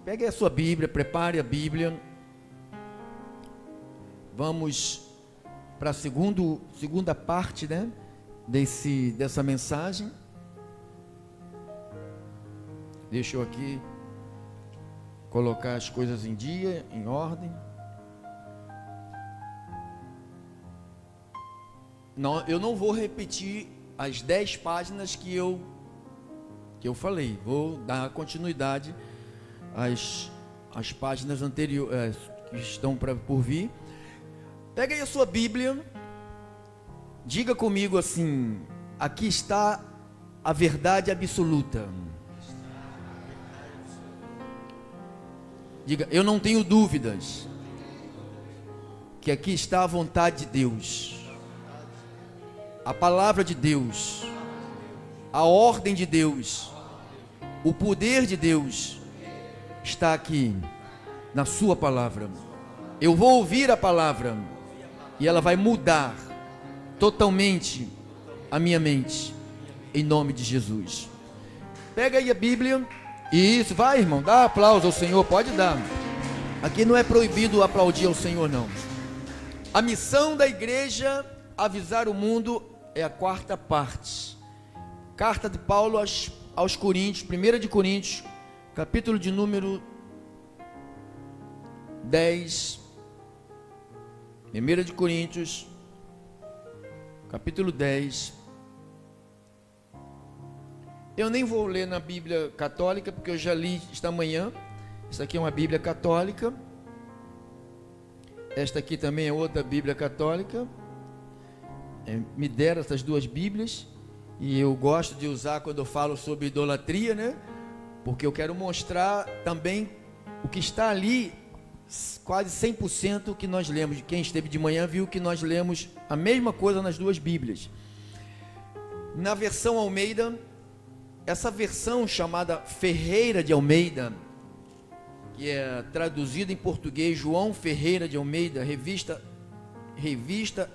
Pegue a sua Bíblia, prepare a Bíblia. Vamos para a segunda parte, né, dessa mensagem. Deixa eu aqui colocar as coisas em dia, em ordem. Não, eu não vou repetir as 10 páginas que eu falei. Vou dar continuidade às páginas anteriores que estão por vir. Pega aí a sua Bíblia. Diga comigo assim: aqui está a verdade absoluta. Diga: eu não tenho dúvidas que aqui está a vontade de Deus, a palavra de Deus, a ordem de Deus, o poder de Deus está aqui na sua palavra. Eu vou ouvir a palavra e ela vai mudar totalmente a minha mente, em nome de Jesus. Pega aí a Bíblia. Isso, vai, irmão, dá aplauso ao Senhor, pode dar. Aqui não é proibido aplaudir ao Senhor, não. A missão da igreja, avisar o mundo, é a 4ª parte. Carta de Paulo aos Coríntios, 1 de Coríntios, capítulo de número 10. 1 de Coríntios, capítulo 10. Eu nem vou ler na Bíblia católica, porque eu já li esta manhã. Essa aqui é uma Bíblia católica. Esta aqui também é outra Bíblia católica. Me deram essas duas Bíblias. E eu gosto de usar quando eu falo sobre idolatria, né? Porque eu quero mostrar também o que está ali, quase 100% que nós lemos. Quem esteve de manhã viu que nós lemos a mesma coisa nas duas Bíblias. Na versão Almeida, essa versão chamada Ferreira de Almeida, que é traduzida em português João Ferreira de Almeida, revista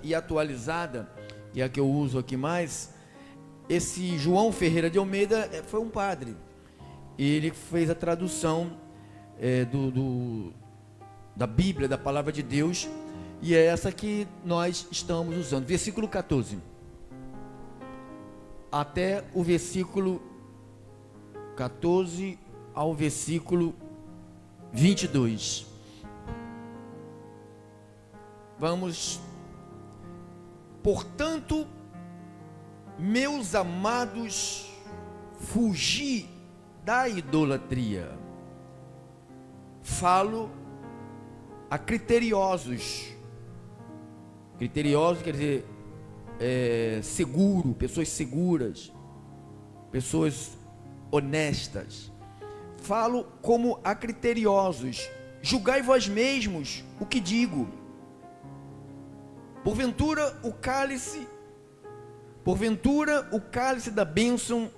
e atualizada, e é a que eu uso aqui mais. Esse João Ferreira de Almeida foi um padre. Ele fez a tradução da Bíblia, da Palavra de Deus, e é essa que nós estamos usando. Versículo 14 até o versículo 14 ao versículo 22. Vamos. Portanto, meus amados, fugi da idolatria. Falo a criteriosos. Criteriosos quer dizer seguro, pessoas seguras, pessoas honestas. Falo como a criteriosos. Julgai vós mesmos o que digo. Porventura o cálice da bênção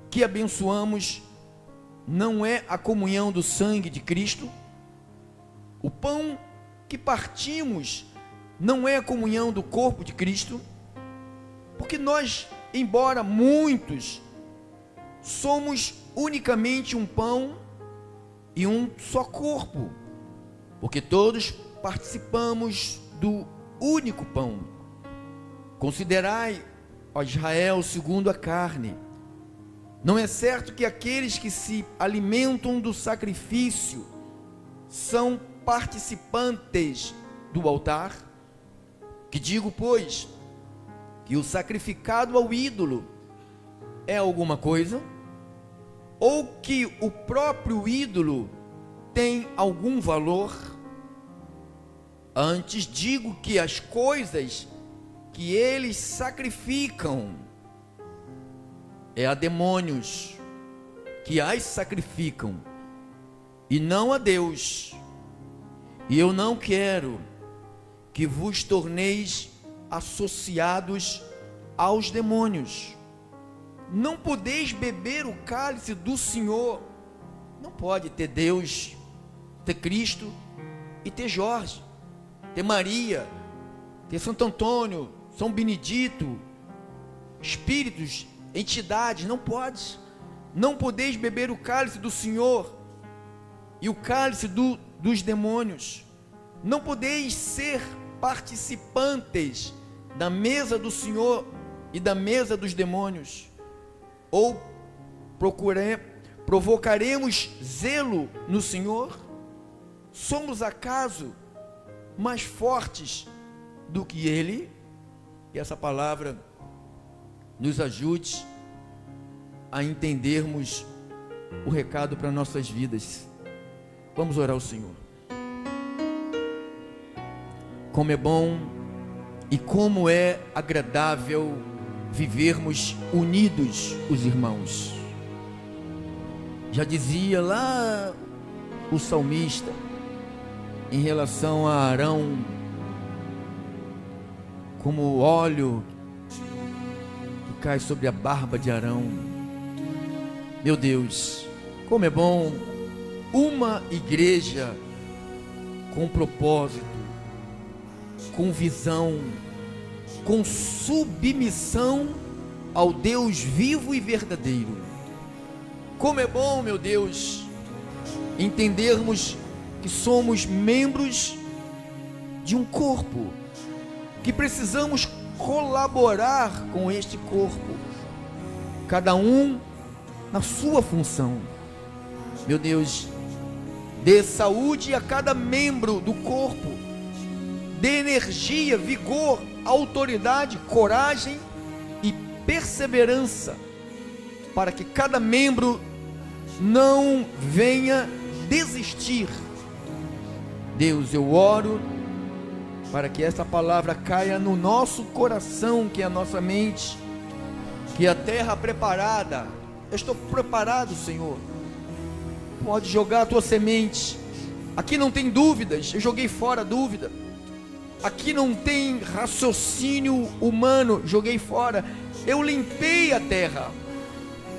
que abençoamos não é a comunhão do sangue de Cristo? O pão que partimos não é a comunhão do corpo de Cristo? Porque nós, embora muitos, somos unicamente um pão e um só corpo, porque todos participamos do único pão. Considerai, ó Israel, segundo a carne. Não é certo que aqueles que se alimentam do sacrifício são participantes do altar? Que digo, pois, que o sacrificado ao ídolo é alguma coisa? Ou que o próprio ídolo tem algum valor? Antes digo que as coisas que eles sacrificam é a demônios que as sacrificam, e não a Deus. E eu não quero que vos torneis associados aos demônios. Não podeis beber o cálice do Senhor. Não pode ter Deus, ter Cristo e ter Jorge, ter Maria, ter Santo Antônio, São Benedito, espíritos, entidades. Não pode. Não podeis beber o cálice do Senhor e o cálice dos demônios. Não podeis ser participantes da mesa do Senhor e da mesa dos demônios. Ou provocaremos zelo no Senhor? Somos acaso mais fortes do que Ele? Que essa palavra nos ajude a entendermos o recado para nossas vidas. Vamos orar ao Senhor. Como é bom e como é agradável vivermos unidos, os irmãos. Já dizia lá o salmista em relação a Arão, como o óleo que cai sobre a barba de Arão. Meu Deus, como é bom uma igreja com propósito, com visão, com submissão ao Deus vivo e verdadeiro. Como é bom, meu Deus, entendermos que somos membros de um corpo, que precisamos colaborar com este corpo, cada um na sua função. Meu Deus, dê saúde a cada membro do corpo, dê energia, vigor, autoridade, coragem e perseverança, para que cada membro não venha desistir. Deus, eu oro para que essa palavra caia no nosso coração, que é a nossa mente, que a terra preparada, eu estou preparado, Senhor. Pode jogar a tua semente. Aqui não tem dúvidas, eu joguei fora a dúvida. Aqui não tem raciocínio humano, joguei fora. Eu limpei a terra,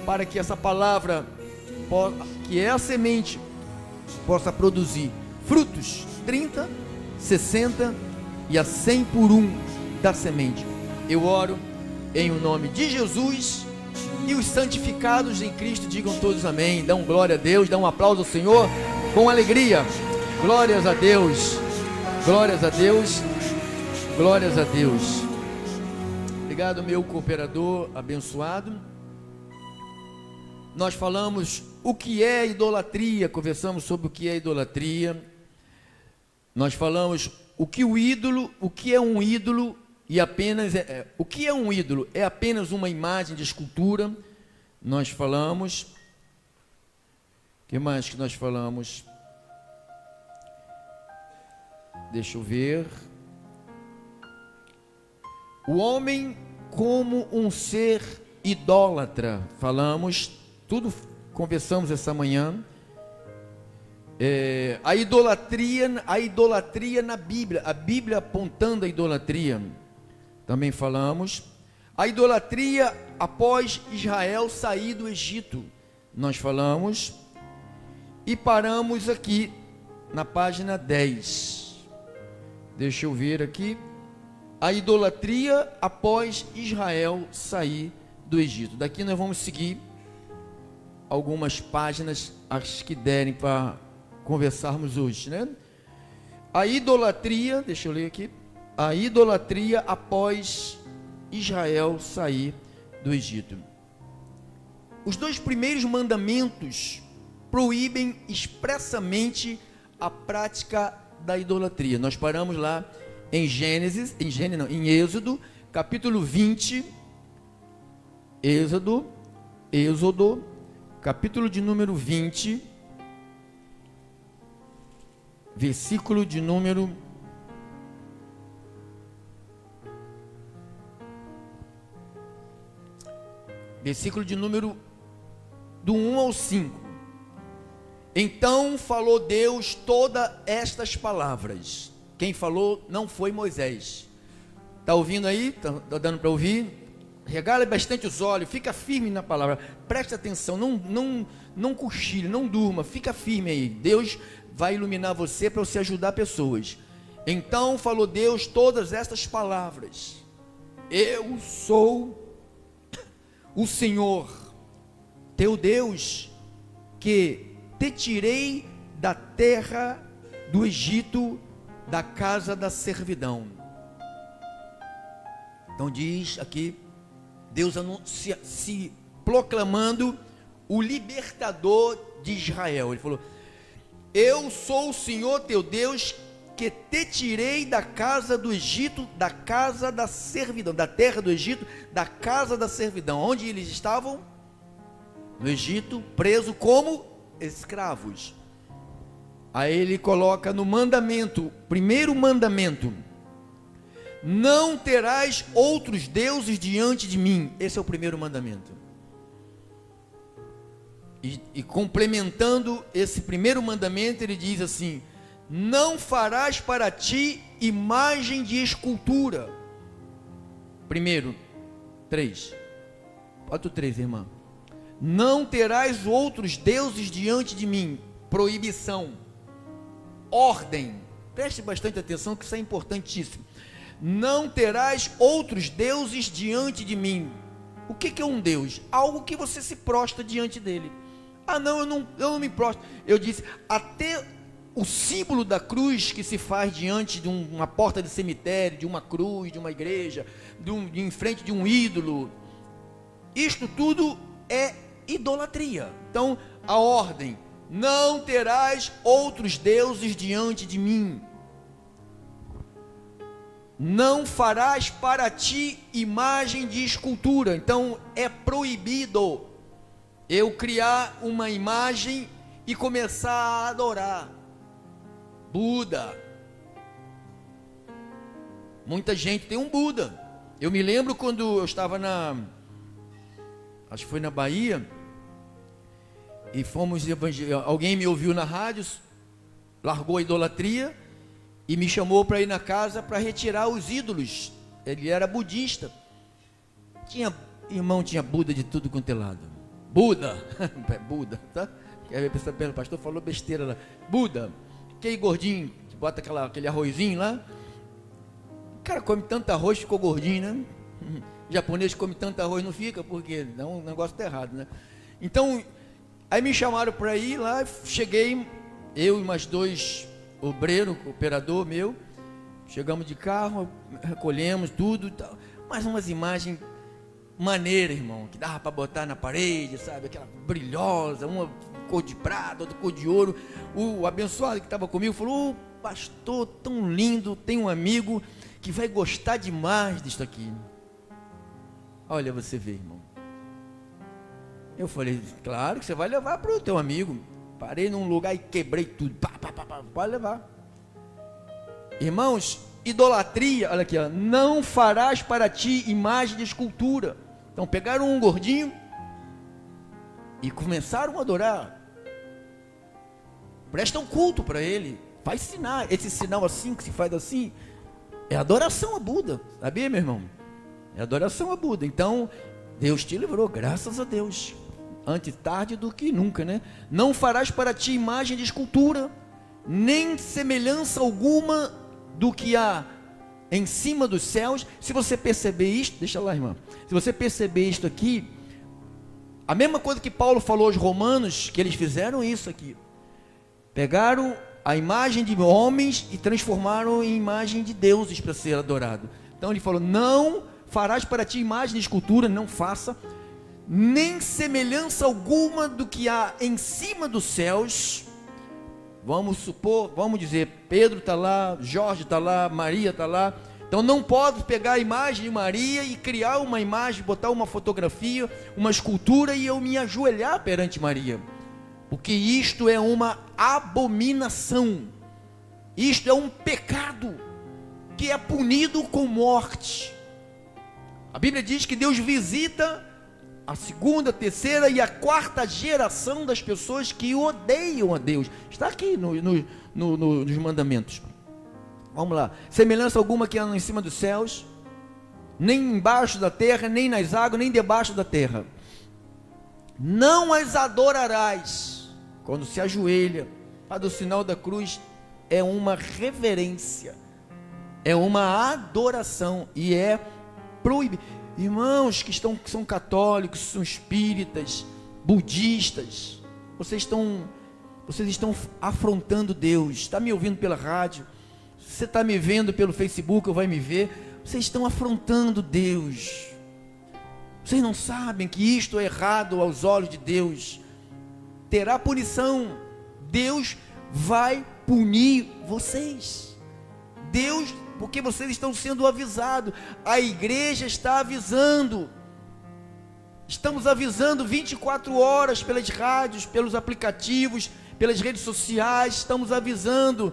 para que essa palavra, que é a semente, possa produzir frutos 30, 60 e a 100 por um da semente. Eu oro em o nome de Jesus, e os santificados em Cristo digam todos amém. Dão glória a Deus, dão um aplauso ao Senhor com alegria. Glórias a Deus, glórias a Deus, glórias a Deus. Obrigado, meu cooperador abençoado. Nós falamos o que é idolatria, conversamos sobre o que é idolatria. Nós falamos o que é um ídolo, e apenas o que é um ídolo? É apenas uma imagem de escultura. Nós falamos. O que mais que nós falamos? Deixa eu ver. O homem como um ser idólatra. Falamos, tudo conversamos essa manhã. A idolatria na Bíblia, a Bíblia apontando a idolatria, também falamos. A idolatria após Israel sair do Egito, nós falamos, e paramos aqui na página 10. Deixa eu ver aqui. A idolatria após Israel sair do Egito. Daqui nós vamos seguir algumas páginas, as que derem para conversarmos hoje, né? A idolatria, deixa eu ler aqui. A idolatria após Israel sair do Egito. Os dois primeiros mandamentos proíbem expressamente a prática da idolatria. Nós paramos lá em em Êxodo, capítulo 20. Êxodo, capítulo de número 20, versículo de número 1 ao 5. Então falou Deus todas estas palavras. Quem falou não foi Moisés. Está ouvindo aí? Está dando para ouvir? Regala bastante os olhos, fica firme na palavra, preste atenção, não cochile, não durma, fica firme aí. Deus vai iluminar você para você ajudar pessoas. Então falou Deus todas estas palavras: eu sou o Senhor teu Deus, que te tirei da terra do Egito, da casa da servidão. Então diz aqui, Deus anuncia, se proclamando o libertador de Israel. Ele falou: eu sou o Senhor teu Deus, que te tirei da casa do Egito, da casa da servidão, da terra do Egito, da casa da servidão. Onde eles estavam? No Egito, preso como escravos. Aí ele coloca no mandamento, primeiro mandamento: não terás outros deuses diante de mim. Esse é o primeiro mandamento. E complementando esse primeiro mandamento, ele diz assim: não farás para ti imagem de escultura. Primeiro, 3. Bota o 3, irmã. Não terás outros deuses diante de mim. Proibição. Ordem. Preste bastante atenção, que isso é importantíssimo. Não terás outros deuses diante de mim. O que é um Deus? Algo que você se prostra diante dele. Ah, não, eu não me prostro. Eu disse, até o símbolo da cruz que se faz diante de uma porta de cemitério, de uma cruz, de uma igreja, em frente de um ídolo, isto tudo é idolatria. Então, a ordem: não terás outros deuses diante de mim. Não farás para ti imagem de escultura. Então, é proibido eu criar uma imagem e começar a adorar Buda. Muita gente tem um Buda. Eu me lembro quando eu estava acho que foi na Bahia, e fomos alguém me ouviu na rádio, largou a idolatria e me chamou para ir na casa para retirar os ídolos. Ele era budista. Tinha Buda de tudo quanto é lado. Buda, Buda, tá? Aí a pessoa pensa, o pastor falou besteira lá. Buda, aquele gordinho que bota aquele arrozinho lá. O cara come tanto arroz, ficou gordinho, né? O japonês come tanto arroz, não fica, porque não, o negócio está errado, né? Então, aí me chamaram para ir lá, cheguei, eu e mais 2 obreiros, operador meu, chegamos de carro, recolhemos tudo e tal, mas umas imagens maneiras, irmão, que dava para botar na parede, sabe, aquela brilhosa, uma cor de prata, outra cor de ouro. O abençoado que estava comigo falou: pastor, tão lindo, tem um amigo que vai gostar demais disso aqui. Olha, você vê, irmão. Eu falei: claro que você vai levar para o teu amigo. Parei num lugar e quebrei tudo. Pode levar. Irmãos, idolatria, olha aqui, ó, não farás para ti imagem de escultura. Então pegaram um gordinho e começaram a adorar. Prestam culto para ele. Faz sinal, esse sinal assim, que se faz assim, é adoração a Buda. Sabia, meu irmão? É adoração a Buda. Então, Deus te livrou, graças a Deus. Antes tarde do que nunca, né? Não farás para ti imagem de escultura, nem semelhança alguma do que há em cima dos céus. Se você perceber isto, deixa lá, irmã. Se você perceber isto aqui, a mesma coisa que Paulo falou aos romanos, que eles fizeram isso aqui. Pegaram a imagem de homens e transformaram em imagem de deuses para ser adorado. Então ele falou: não farás para ti imagem de escultura, não faça, nem semelhança alguma do que há em cima dos céus. Vamos supor, vamos dizer, Pedro está lá, Jorge está lá, Maria está lá. Então não pode pegar a imagem de Maria e criar uma imagem, botar uma fotografia, uma escultura e eu me ajoelhar perante Maria, porque isto é uma abominação, isto é um pecado que é punido com morte. A Bíblia diz que Deus visita a segunda, a terceira e a quarta geração das pessoas que odeiam a Deus. Está aqui nos mandamentos. Vamos lá. Semelhança alguma que há em cima dos céus, nem embaixo da terra, nem nas águas, nem debaixo da terra. Não as adorarás. Quando se ajoelha, faz o sinal da cruz, é uma reverência, é uma adoração e é proibido. Irmãos que são católicos, são espíritas, budistas, vocês estão vocês estão afrontando Deus. Está me ouvindo pela rádio, você está me vendo pelo Facebook, ou vai me ver, vocês estão afrontando Deus. Vocês não sabem que isto é errado aos olhos de Deus. Terá punição. Deus vai punir vocês. Deus, porque vocês estão sendo avisados. A igreja está avisando. Estamos avisando 24 horas pelas rádios, pelos aplicativos, pelas redes sociais. Estamos avisando.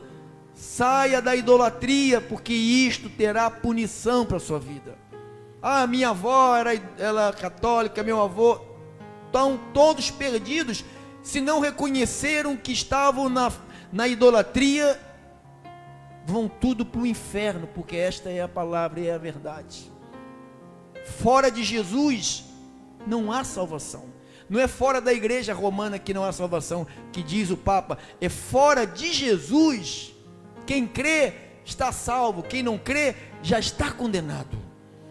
Saia da idolatria, porque isto terá punição para a sua vida. Ah, minha avó ela católica, meu avô. Estão todos perdidos, se não reconheceram que estavam na idolatria, vão tudo para o inferno, porque esta é a palavra e é a verdade. Fora de Jesus, não há salvação. Não é fora da igreja romana que não há salvação, que diz o Papa, é fora de Jesus. Quem crê está salvo, quem não crê já está condenado.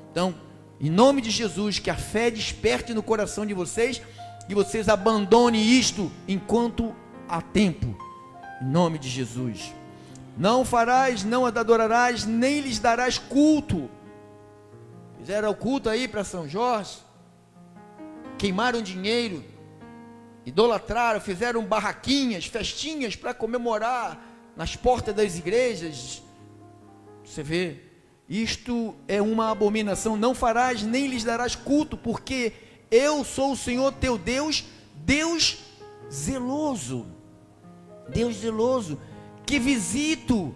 Então, em nome de Jesus, que a fé desperte no coração de vocês, e vocês abandonem isto enquanto há tempo, em nome de Jesus. Não farás, não adorarás, nem lhes darás culto. Fizeram o culto aí para São Jorge, queimaram dinheiro, idolatraram, fizeram barraquinhas, festinhas para comemorar nas portas das igrejas. Você vê, isto é uma abominação. Não farás, nem lhes darás culto, porque eu sou o Senhor teu Deus, Deus zeloso, que visito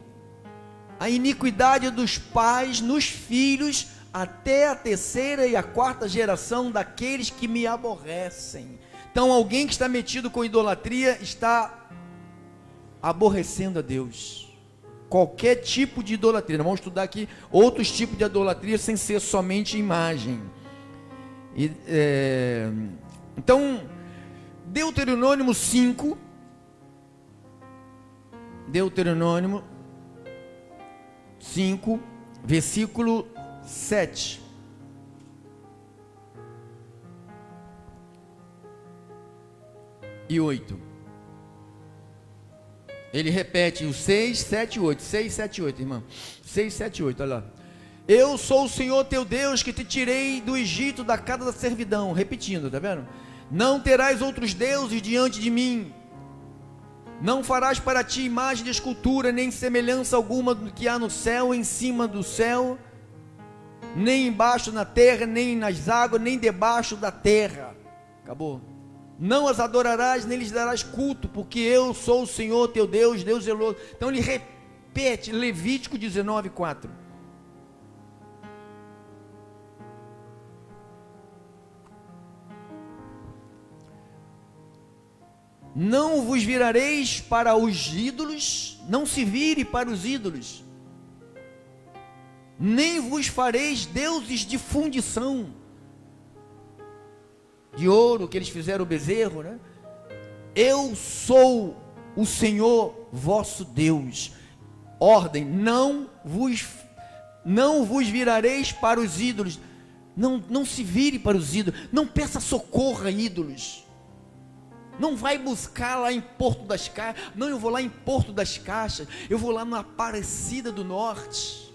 a iniquidade dos pais nos filhos, até a terceira e a quarta geração daqueles que me aborrecem. Então, alguém que está metido com idolatria está aborrecendo a Deus. Qualquer tipo de idolatria. Nós vamos estudar aqui outros tipos de idolatria sem ser somente imagem. Então, Deuteronômio 5, versículo 7. E 8. Ele repete o 6, 7, 8. 6, 7, 8, irmão. 6, 7, 8, olha lá. Eu sou o Senhor teu Deus, que te tirei do Egito, da casa da servidão. Repetindo, tá vendo? Não terás outros deuses diante de mim. Não farás para ti imagem de escultura, nem semelhança alguma do que há no céu, em cima do céu, nem embaixo na terra, nem nas águas, nem debaixo da terra. Acabou. Não as adorarás, nem lhes darás culto, porque eu sou o Senhor teu Deus, Deus zeloso. Então ele repete, Levítico 19, 4. Não vos virareis para os ídolos, não se vire para os ídolos, nem vos fareis deuses de fundição, de ouro, que eles fizeram o bezerro, né? Eu sou o Senhor vosso Deus. Ordem, não vos virareis para os ídolos, não se vire para os ídolos, não peça socorro a ídolos. Não vai buscar lá em Porto das Caixas. Não, eu vou lá em Porto das Caixas. Eu vou lá na Aparecida do Norte.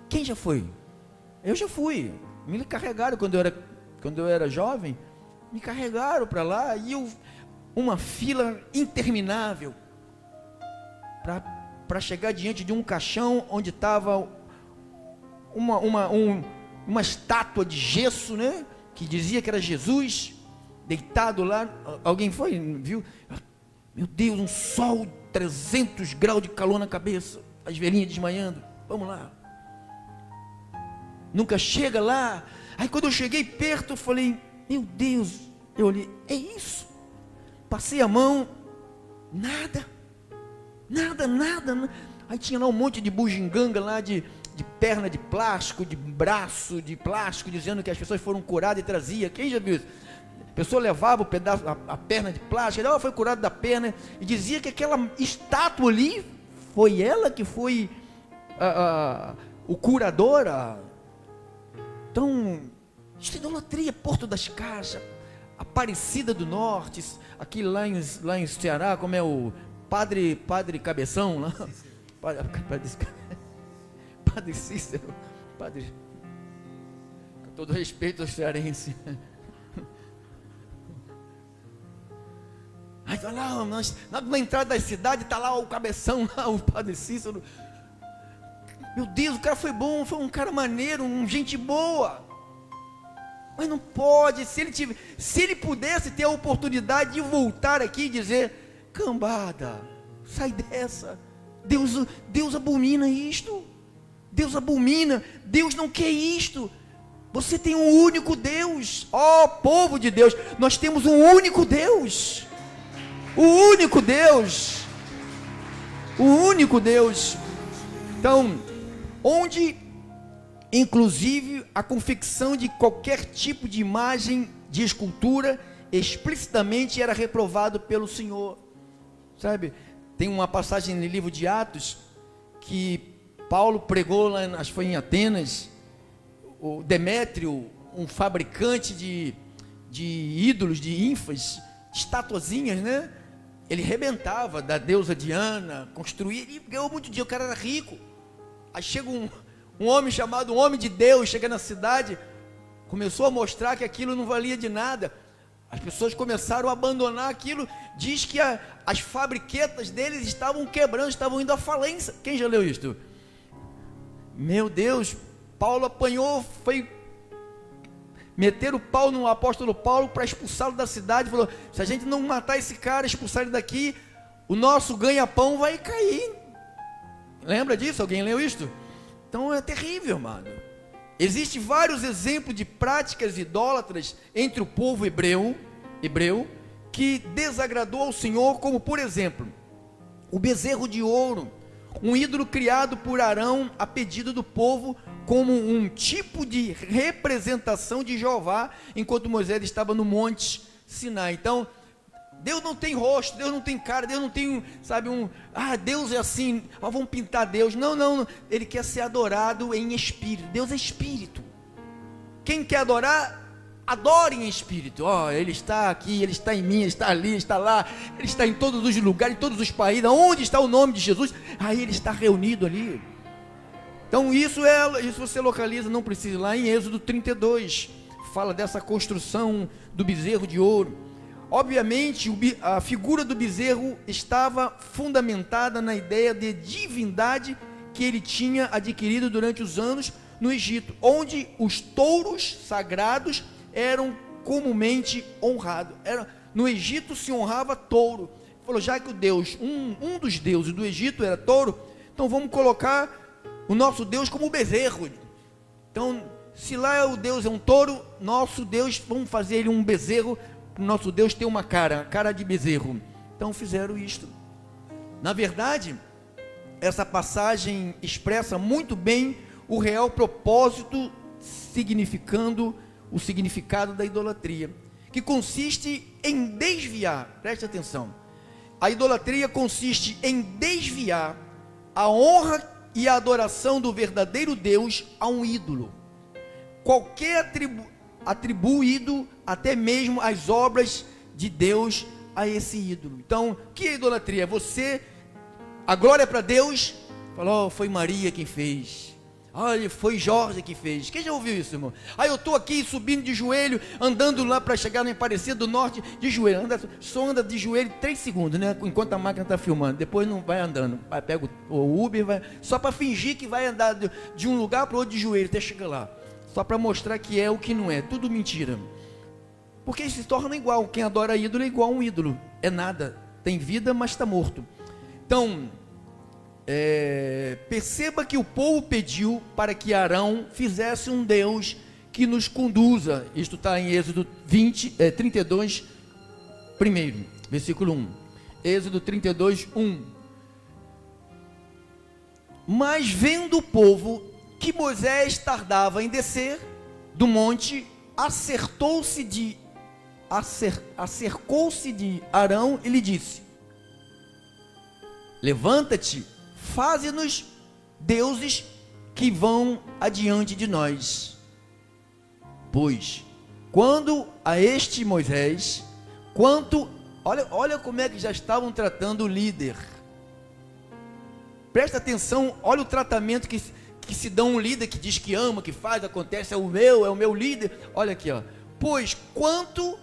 Quem já foi? Eu já fui. Me carregaram quando eu era jovem. Me carregaram para lá. E uma fila interminável para chegar diante de um caixão onde estava uma estátua de gesso, né? Que dizia que era Jesus, deitado lá. Alguém foi, viu? Meu Deus, um sol, 300 graus de calor na cabeça, as velhinhas desmanhando. Vamos lá. Nunca chega lá. Aí quando eu cheguei perto, eu falei, meu Deus, eu olhei, é isso? Passei a mão, nada. Aí tinha lá um monte de bugiganga lá, de perna de plástico, de braço de plástico, dizendo que as pessoas foram curadas e trazia. Quem já viu isso? A pessoa levava o pedaço, a perna de plástico, ela foi curada da perna, e dizia que aquela estátua ali, foi ela que foi o curador. Então, isso é idolatria, Porto das Caixas, Aparecida do Norte, aqui lá em Ceará, como é o Padre Cabeção lá, Padre Cícero, Padre, com todo respeito aos cearenses. Aí tá lá, na entrada da cidade está lá o Cabeção, lá, o Padre Cícero. Meu Deus, o cara foi bom, foi um cara maneiro, gente boa. Mas não pode, se ele pudesse ter a oportunidade de voltar aqui e dizer: cambada, sai dessa, Deus abomina isto, Deus abomina, Deus não quer isto, você tem um único Deus, ó povo de Deus, nós temos um único Deus, o único Deus, o único Deus. Então, onde inclusive a confecção de qualquer tipo de imagem de escultura explicitamente era reprovado pelo Senhor, sabe? Tem uma passagem no livro de Atos que Paulo pregou lá, acho que foi em Atenas. O Demétrio, um fabricante de ídolos, de ínfas, estatuazinhas, né? Ele rebentava da deusa Diana, construía, e ganhou muito dinheiro, o cara era rico. Aí chega um homem chamado Homem de Deus, chega na cidade, começou a mostrar que aquilo não valia de nada. As pessoas começaram a abandonar aquilo. Diz que as fabriquetas deles estavam quebrando, estavam indo à falência. Quem já leu isto? Meu Deus, Paulo apanhou, foi meter o pau no apóstolo Paulo para expulsá-lo da cidade. Falou: se a gente não matar esse cara, expulsar ele daqui, o nosso ganha-pão vai cair. Lembra disso? Alguém leu isto? Então é terrível, amado. Existem vários exemplos de práticas idólatras entre o povo hebreu que desagradou ao Senhor, como por exemplo, o bezerro de ouro, um ídolo criado por Arão a pedido do povo, como um tipo de representação de Jeová, enquanto Moisés estava no monte Sinai. Então, Deus não tem rosto, Deus não tem cara, Deus não tem, sabe, Deus é assim, vamos pintar Deus. Não, Ele quer ser adorado em espírito. Deus é espírito. Quem quer adorar, adore em espírito. Ele está aqui, Ele está em mim, Ele está ali, Ele está lá, Ele está em todos os lugares, em todos os países. Onde está o nome de Jesus? Aí Ele está reunido ali. Então isso você localiza, não precisa ir lá em Êxodo 32, fala dessa construção do bezerro de ouro. Obviamente, a figura do bezerro estava fundamentada na ideia de divindade que ele tinha adquirido durante os anos no Egito, onde os touros sagrados eram comumente honrados. No Egito se honrava touro. Falou: já que o Deus, um dos deuses do Egito era touro, então vamos colocar o nosso Deus como bezerro. Então, se lá o Deus é um touro, nosso Deus, vamos fazer ele um bezerro. Nosso Deus tem uma cara de bezerro. Então fizeram isto. Na verdade, essa passagem expressa muito bem o real propósito, significando o significado da idolatria, que consiste em desviar, preste atenção, a idolatria consiste em desviar a honra e a adoração do verdadeiro Deus a um ídolo. Qualquer atribuído até mesmo as obras de Deus a esse ídolo. Então, o que é idolatria? A glória é para Deus, falou: foi Maria quem fez, foi Jorge que fez. Quem já ouviu isso, irmão? Eu estou aqui subindo de joelho, andando lá para chegar no Aparecida do Norte, de joelho, só anda de joelho 3 segundos, né? Enquanto a máquina está filmando, depois não vai andando, pega o Uber, só para fingir que vai andar de um lugar para o outro de joelho, até chegar lá. Só para mostrar que é o que não é, tudo mentira. Porque se torna igual, quem adora ídolo é igual a um ídolo, é nada, tem vida, mas está morto. Então, perceba que o povo pediu para que Arão fizesse um Deus que nos conduza. Isto está em Êxodo 32, primeiro, versículo 1. Êxodo 32, 1. Mas vendo o povo que Moisés tardava em descer do monte, acercou-se de Arão e lhe disse: levanta-te, faze-nos deuses que vão adiante de nós, pois quando a este Moisés, olha como é que já estavam tratando o líder. Presta atenção, olha o tratamento que se dá um líder que diz que ama, que faz, acontece, é o meu líder. Olha aqui, ó. Pois quanto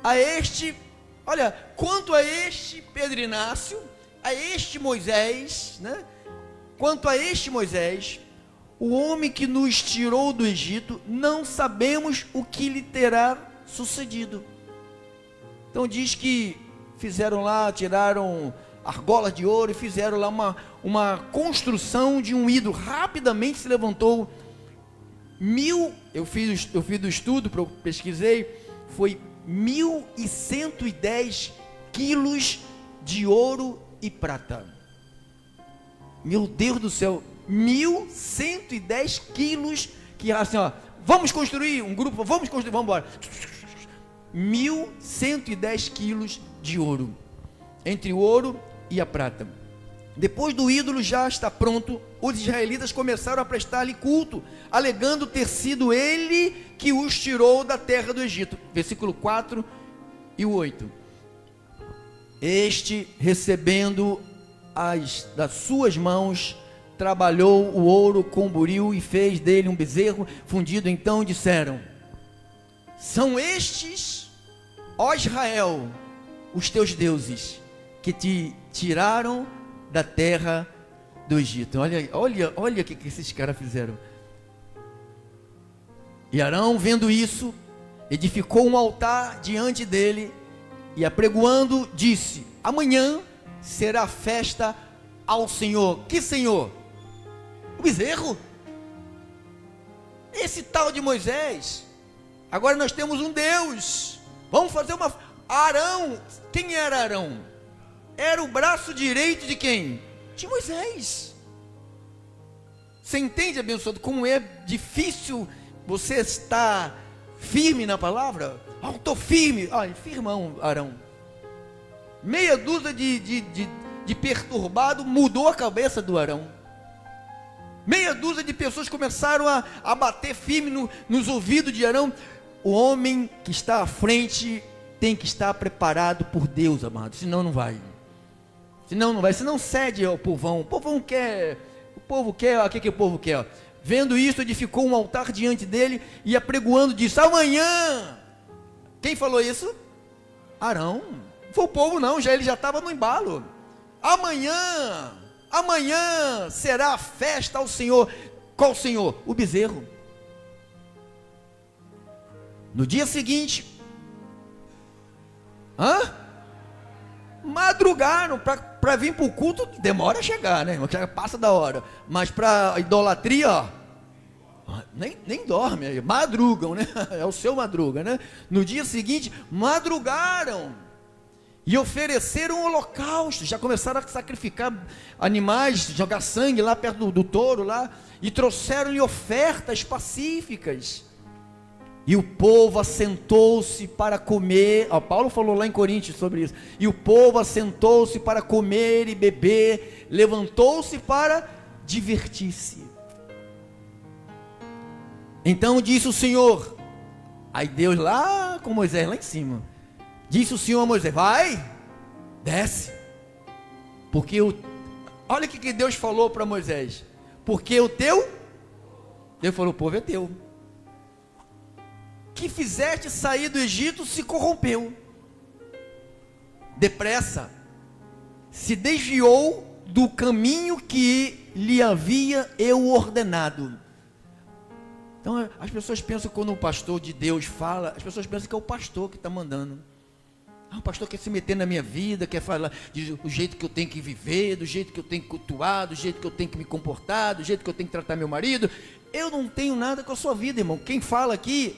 a este Pedro Inácio, a este Moisés, né? Quanto a este Moisés, o homem que nos tirou do Egito, não sabemos o que lhe terá sucedido. Então diz que fizeram lá, tiraram argolas de ouro e fizeram lá uma construção de um ídolo. Rapidamente se levantou eu fiz o estudo, pesquisei, foi 1.110 quilos de ouro e prata. Meu Deus do céu, 1.110 quilos, que assim, ó, vamos construir um grupo, vamos embora. 1.110 quilos de ouro, entre o ouro e a prata. Depois do ídolo já estar pronto, os israelitas começaram a prestar-lhe culto, alegando ter sido ele que os tirou da terra do Egito. Versículo 4 e 8. Este, recebendo das suas mãos, trabalhou o ouro com buril e fez dele um bezerro fundido. Então disseram: são estes, ó Israel, os teus deuses, que te tiraram da terra do Egito. Olha o que esses caras fizeram. E Arão, vendo isso, edificou um altar diante dele e, apregoando, disse: amanhã será festa ao Senhor. Que Senhor? O bezerro? Esse tal de Moisés. Agora nós temos um Deus. Vamos fazer uma... Arão, quem era Arão? Era o braço direito de quem? De Moisés. Você entende, abençoado, como é difícil você estar firme na palavra? Estou firme. Firmão, Arão. Meia dúzia de perturbado mudou a cabeça do Arão. Meia dúzia de pessoas começaram a bater firme nos ouvidos de Arão. O homem que está à frente tem que estar preparado por Deus, amado, senão não vai. Senão cede ao povão. O povo quer, o que o povo quer? Vendo isso, edificou um altar diante dele e, apregoando, disse: amanhã. Quem falou isso? Arão. Não foi o povo não, ele já estava no embalo. Amanhã será a festa ao Senhor. Qual Senhor? O bezerro. No dia seguinte, madrugaram para vir para o culto. Demora a chegar, né? Passa da hora. Mas para idolatria, nem dorme, madrugam, né? É o seu madruga, né? No dia seguinte, madrugaram e ofereceram holocausto. Já começaram a sacrificar animais, jogar sangue lá perto do touro lá, e trouxeram-lhe ofertas pacíficas. E o povo assentou-se para comer. Paulo falou lá em Coríntios sobre isso. E o povo assentou-se para comer e beber, levantou-se para divertir-se. Então disse o Senhor, aí Deus lá com Moisés lá em cima, disse o Senhor a Moisés: vai, desce, porque olha o que Deus falou para Moisés: porque Deus falou, o povo é teu, que fizeste sair do Egito se corrompeu, depressa se desviou do caminho que lhe havia eu ordenado. Então as pessoas pensam, quando o pastor de Deus fala, as pessoas pensam que é o pastor que está mandando. O pastor quer se meter na minha vida, quer falar do jeito que eu tenho que viver, do jeito que eu tenho que cultuar, do jeito que eu tenho que me comportar, do jeito que eu tenho que tratar meu marido. Eu não tenho nada com a sua vida, irmão. Quem fala aqui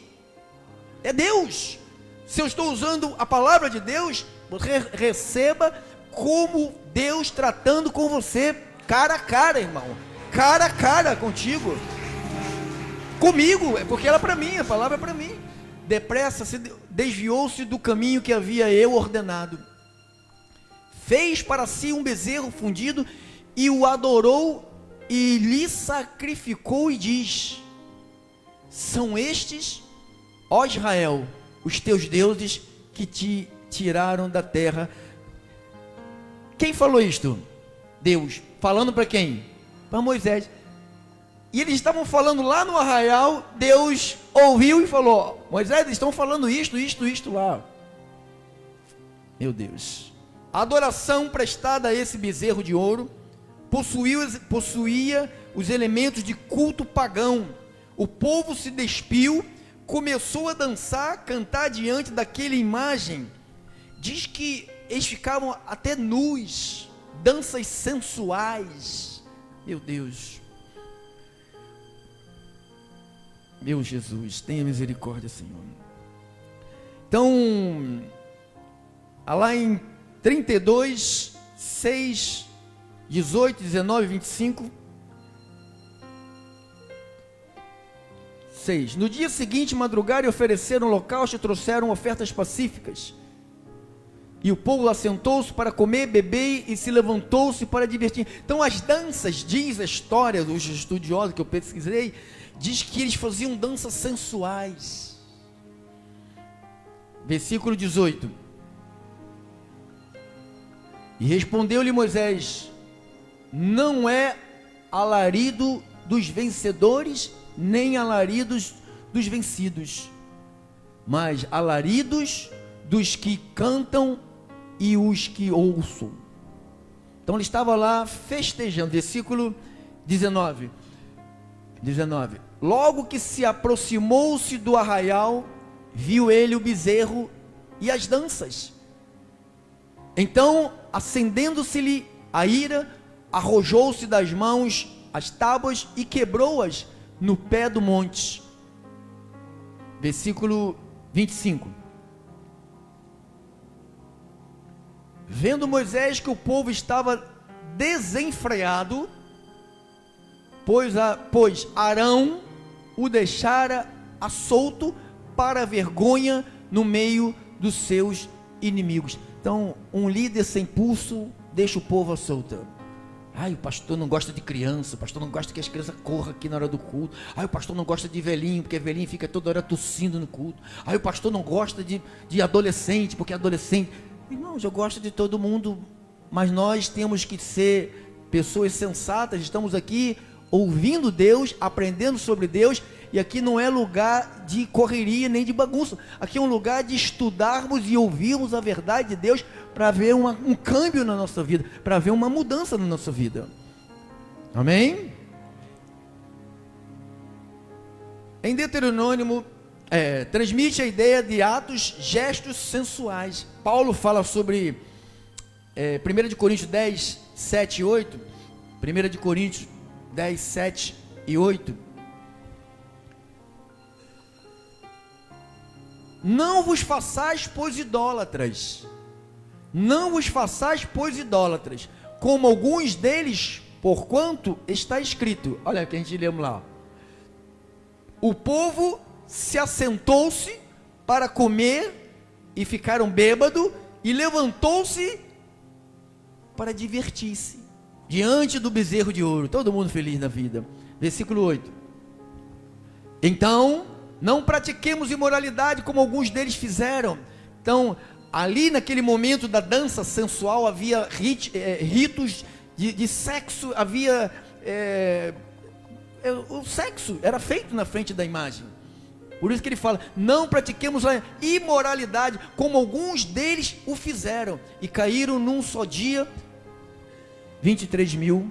é Deus. Se eu estou usando a palavra de Deus, você receba como Deus tratando com você, cara a cara, irmão, cara a cara contigo, comigo, é porque ela é para mim, a palavra é para mim. Depressa se desviou-se do caminho que havia eu ordenado, fez para si um bezerro fundido e o adorou e lhe sacrificou, e diz: são estes ó Israel, os teus deuses que te tiraram da terra. Quem falou isto? Deus. Falando para quem? Para Moisés. E eles estavam falando lá no arraial. Deus ouviu e falou: Moisés, eles estão falando isto lá. Meu Deus. A adoração prestada a esse bezerro de ouro possuía os elementos de culto pagão. O povo se despiu, começou a dançar, cantar diante daquela imagem. Diz que eles ficavam até nus, danças sensuais. Meu Deus. Meu Jesus, tenha misericórdia, Senhor. Então, lá em 32, 6, 18, 19, 25. 6. No dia seguinte, madrugaram e ofereceram holocausto e trouxeram ofertas pacíficas. E o povo assentou-se para comer, beber e se levantou-se para divertir. Então as danças, diz a história dos estudiosos que eu pesquisei, diz que eles faziam danças sensuais. Versículo 18. E respondeu-lhe Moisés: não é alarido dos vencedores, nem alaridos dos vencidos, mas alaridos dos que cantam e os que ouçam. Então ele estava lá festejando. Versículo 19. Logo que se aproximou-se do arraial, viu ele o bezerro e as danças. Então, acendendo-se-lhe a ira, arrojou-se das mãos as tábuas e quebrou-as no pé do monte. Versículo 25. Vendo Moisés que o povo estava desenfreado, pois Arão o deixara a solto para a vergonha no meio dos seus inimigos. Então, um líder sem pulso deixa o povo à solta. Ai, o pastor não gosta de criança, o pastor não gosta que as crianças corram aqui na hora do culto. Ai, o pastor não gosta de velhinho, porque velhinho fica toda hora tossindo no culto. Ai, o pastor não gosta de adolescente, porque adolescente... Irmãos, eu gosto de todo mundo, mas nós temos que ser pessoas sensatas. Estamos aqui ouvindo Deus, aprendendo sobre Deus, e aqui não é lugar de correria nem de bagunça. Aqui é um lugar de estudarmos e ouvirmos a verdade de Deus, para ver um câmbio na nossa vida, para ver uma mudança na nossa vida. Amém? Em Deuteronômio, transmite a ideia de atos, gestos sensuais. Paulo fala sobre 1 Coríntios 10, 7 e 8. 1 Coríntios 10, 7 e 8. Não vos façais, pois, idólatras. Não vos façais, pois, idólatras, como alguns deles, porquanto está escrito. Olha o que a gente lemos lá. O povo se assentou-se para comer e ficaram bêbados, e levantou-se para divertir-se diante do bezerro de ouro. Todo mundo feliz na vida. Versículo 8. Então, não pratiquemos imoralidade como alguns deles fizeram. Então, ali naquele momento da dança sensual, havia ritos de sexo, havia o sexo era feito na frente da imagem. Por isso que ele fala: não pratiquemos a imoralidade como alguns deles o fizeram, e caíram num só dia 23 mil.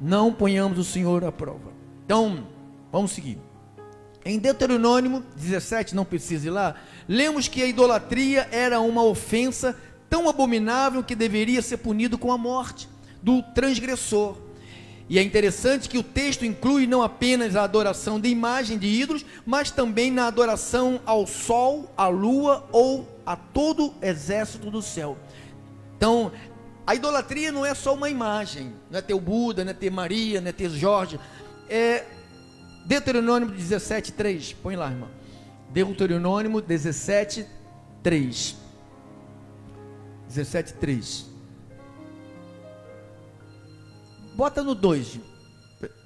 Não ponhamos o Senhor à prova. Então, vamos seguir. Em Deuteronômio 17, não precisa ir lá, lemos que a idolatria era uma ofensa tão abominável que deveria ser punido com a morte do transgressor. E é interessante que o texto inclui não apenas a adoração de imagem de ídolos, mas também na adoração ao sol, à lua ou a todo exército do céu. Então, a idolatria não é só uma imagem, não é ter o Buda, não é ter Maria, não é ter Jorge. Deuteronômio 17, 3, põe lá, irmão. Deuteronômio 17, 3. 17, 3. Bota no 2,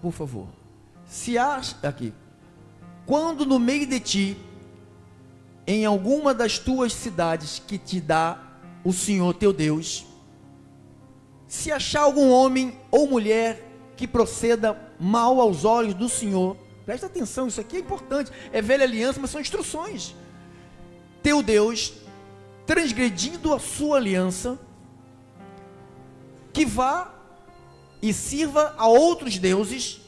por favor. Se acha, aqui, quando no meio de ti, em alguma das tuas cidades que te dá o Senhor teu Deus, se achar algum homem ou mulher que proceda mal aos olhos do Senhor, presta atenção, isso aqui é importante, é velha aliança, mas são instruções, teu Deus, transgredindo a sua aliança, que vá e sirva a outros deuses,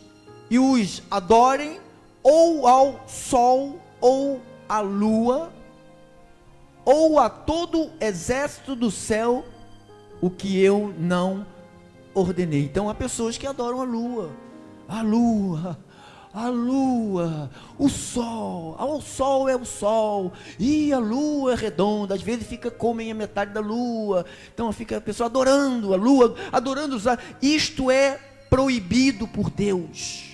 e os adorem, ou ao sol, ou à lua, ou a todo o exército do céu, o que eu não ordenei. Então há pessoas que adoram a lua, o sol é o sol, e a lua é redonda, às vezes comem a metade da lua, então fica a pessoa adorando a lua, adorando os... Isto é proibido por Deus.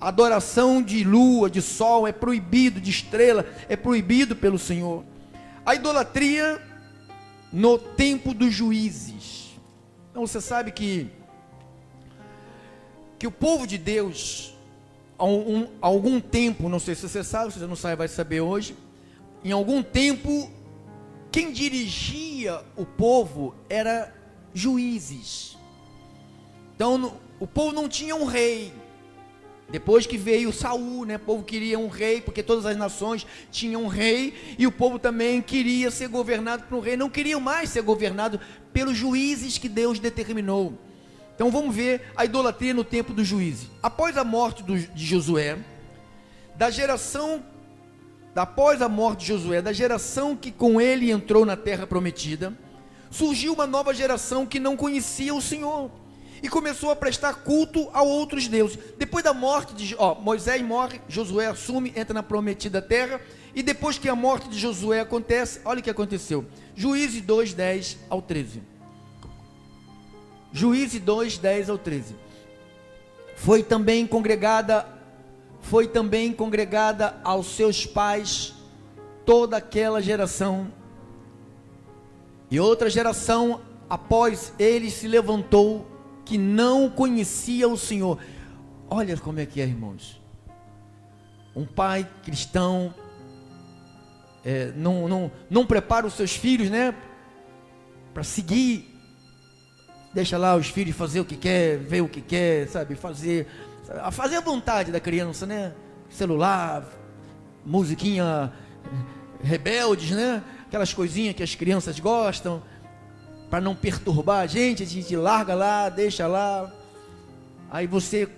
A adoração de lua, de sol é proibido, de estrela é proibido pelo Senhor. A idolatria no tempo dos juízes. Então você sabe que o povo de Deus, há algum tempo, não sei se você sabe, se você não sabe vai saber hoje, em algum tempo, quem dirigia o povo era juízes. Então o povo não tinha um rei. Depois que veio Saul, o povo queria um rei, porque todas as nações tinham um rei, e o povo também queria ser governado por um rei, não queria mais ser governado pelos juízes que Deus determinou. Então vamos ver a idolatria no tempo dos juízes. Após a morte de Josué, após a morte de Josué, da geração que com ele entrou na terra prometida, surgiu uma nova geração que não conhecia o Senhor, e começou a prestar culto a outros deuses. Depois da morte de Moisés morre, Josué assume, entra na prometida terra, e depois que a morte de Josué acontece, olha o que aconteceu. Juízes 2, 10 ao 13. Juízes 2, 10 ao 13. Foi também congregada aos seus pais toda aquela geração, e outra geração após ele se levantou, que não conhecia o Senhor. Olha como é que é, irmãos. Um pai cristão não prepara os seus filhos, para seguir. Deixa lá os filhos fazer o que quer, ver o que quer, fazer a vontade da criança, celular, musiquinha rebeldes, aquelas coisinhas que as crianças gostam, para não perturbar a gente larga lá, deixa lá. Aí o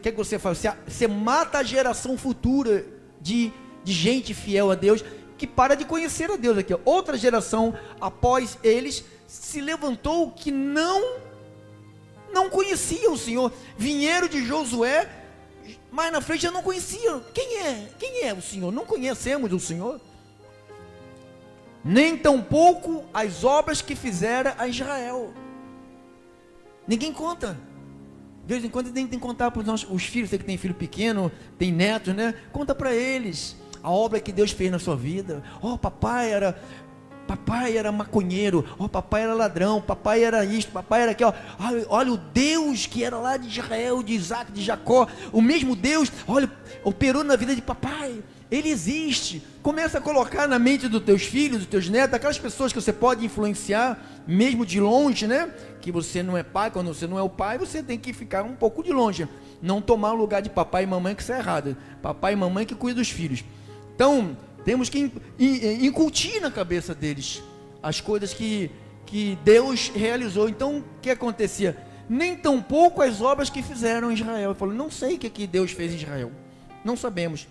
que você faz? Você mata a geração futura de gente fiel a Deus, que para de conhecer a Deus aqui. Outra geração após eles se levantou, que não conhecia o Senhor. Vieram de Josué, mas na frente já não conheciam. Quem é o Senhor? Não conhecemos o Senhor. Nem tampouco as obras que fizera a Israel. Ninguém conta. De vez em quando tem que contar para os filhos. Você que tem filho pequeno, tem netos, conta para eles a obra que Deus fez na sua vida. Papai era maconheiro, papai era ladrão, papai era isto, papai era aquilo. Olha o Deus que era lá de Israel, de Isaac, de Jacó, o mesmo Deus, operou na vida de papai. Ele existe. Começa a colocar na mente dos teus filhos, dos teus netos, aquelas pessoas que você pode influenciar, mesmo de longe, que você não é pai. Quando você não é o pai, você tem que ficar um pouco de longe, não tomar o lugar de papai e mamãe, que isso é errado. Papai e mamãe que cuidam dos filhos. Então temos que incutir na cabeça deles as coisas que Deus realizou. Então o que acontecia? Nem tampouco as obras que fizeram em Israel. Eu falo, não sei o que Deus fez em Israel, não sabemos.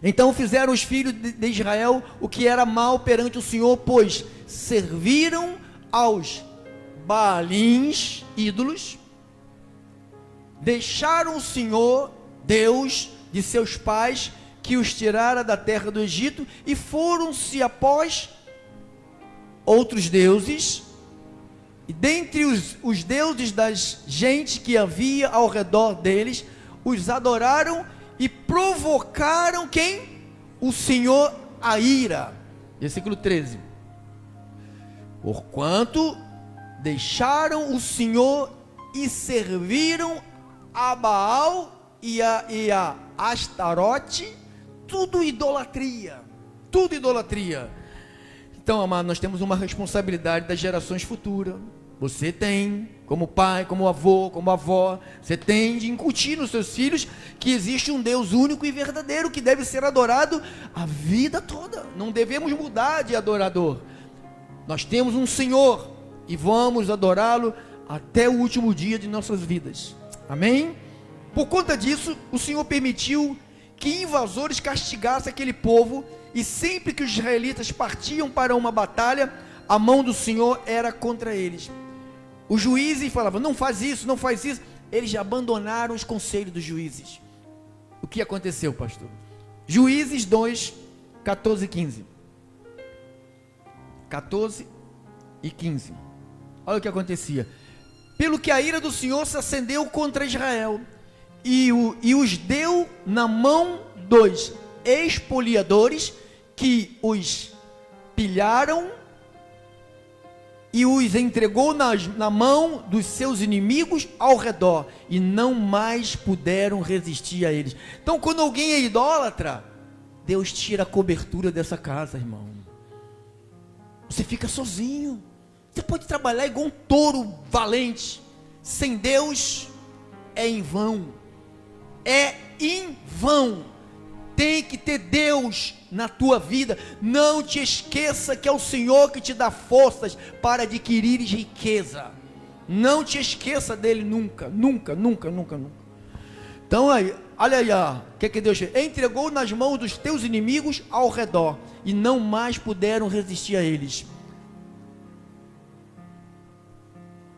Então fizeram os filhos de Israel o que era mal perante o Senhor, pois serviram aos Baalins, ídolos, deixaram o Senhor, Deus de seus pais, que os tirara da terra do Egito, e foram-se após outros deuses, e dentre os deuses das gentes que havia ao redor deles, os adoraram e provocaram quem? O Senhor a ira. Versículo 13. Porquanto deixaram o Senhor e serviram a Baal e a Astarote, tudo idolatria, tudo idolatria. Então, amado, nós temos uma responsabilidade das gerações futuras. Você tem, como pai, como avô, como avó, você tem de incutir nos seus filhos que existe um Deus único e verdadeiro que deve ser adorado a vida toda. Não devemos mudar de adorador. Nós temos um Senhor e vamos adorá-lo até o último dia de nossas vidas. Amém? Por conta disso, o Senhor permitiu que invasores castigassem aquele povo, e sempre que os israelitas partiam para uma batalha, a mão do Senhor era contra eles. Os juízes falavam, não faz isso, não faz isso. Eles já abandonaram os conselhos dos juízes. O que aconteceu, pastor? Juízes 2, 14 e 15. 14 e 15. Olha o que acontecia. Pelo que a ira do Senhor se acendeu contra Israel, e os deu na mão dos expoliadores, que os pilharam e os entregou na mão dos seus inimigos ao redor, e não mais puderam resistir a eles. Então, quando alguém é idólatra, Deus tira a cobertura dessa casa, irmão. Você fica sozinho. Você pode trabalhar igual um touro valente. Sem Deus é em vão. É em vão. Tem que ter Deus na tua vida. Não te esqueça que é o Senhor que te dá forças para adquirires riqueza. Não te esqueça dele nunca, nunca, nunca, nunca, nunca. Então aí, olha aí, o que Deus fez? Entregou nas mãos dos teus inimigos ao redor, e não mais puderam resistir a eles.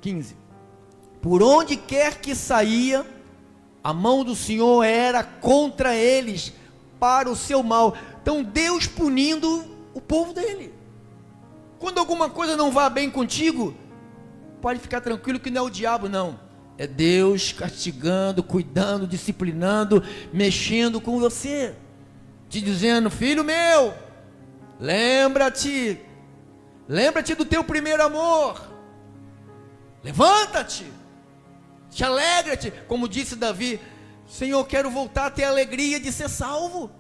15. Por onde quer que saía, a mão do Senhor era contra eles, para o seu mal. Então Deus punindo o povo dele. Quando alguma coisa não vá bem contigo, pode ficar tranquilo que não é o diabo, não. É Deus castigando, cuidando, disciplinando, mexendo com você, te dizendo, filho meu, lembra-te do teu primeiro amor, levanta-te, te alegra-te, como disse Davi, Senhor, quero voltar a ter a alegria de ser salvo.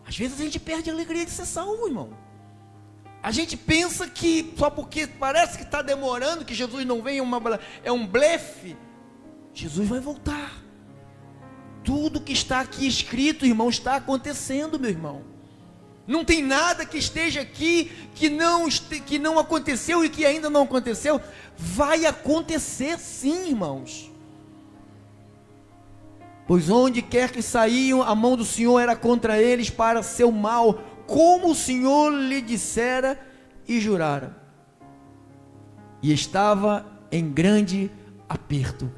Às vezes a gente perde a alegria de ser salvo, irmão. A gente pensa que só porque parece que está demorando, que Jesus não vem, é um blefe. Jesus vai voltar. Tudo que está aqui escrito, irmão, está acontecendo, meu irmão. Não tem nada que esteja aqui que não aconteceu e que ainda não aconteceu. Vai acontecer sim, irmãos. Pois onde quer que saíam, a mão do Senhor era contra eles para seu mal, como o Senhor lhe dissera e jurara. E estava em grande aperto.